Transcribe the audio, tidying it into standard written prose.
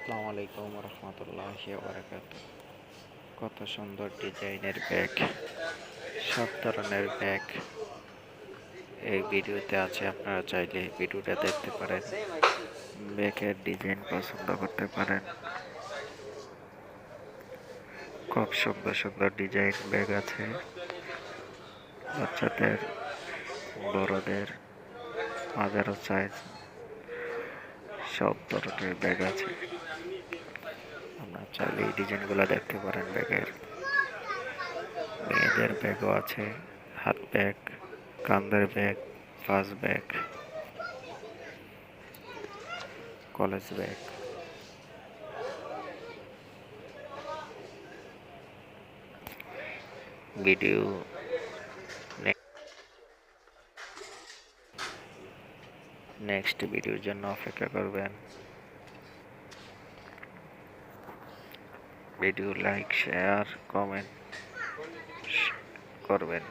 আসসালামু আলাইকুম রহমতুল্লাহি বারাকাতু। কত সুন্দর ডিজাইনের ব্যাগ, সব ধরনের ব্যাগ এই ভিডিওতে আছে। আপনারা চাইলে ভিডিওটা দেখতে পারেন, ব্যাগের ডিজাইন পছন্দ করতে পারেন। খুব সুন্দর সুন্দর ডিজাইন ব্যাগ আছে, বাচ্চাদের, বড়দের, মাঝারো সাইজ, সব ধরনের ব্যাগ আছে। আপনারা চাইলে এই ডিজাইনগুলো দেখতে পারেন ব্যাগের। মেয়েদের ব্যাগও আছে, হাত ব্যাগ, কাঁধের bag, pass bag, college bag. Video next ভিডিওর জন্য অপেক্ষা করবেন। ভিডিও লাইক, শেয়ার, কমেন্ট করবেন।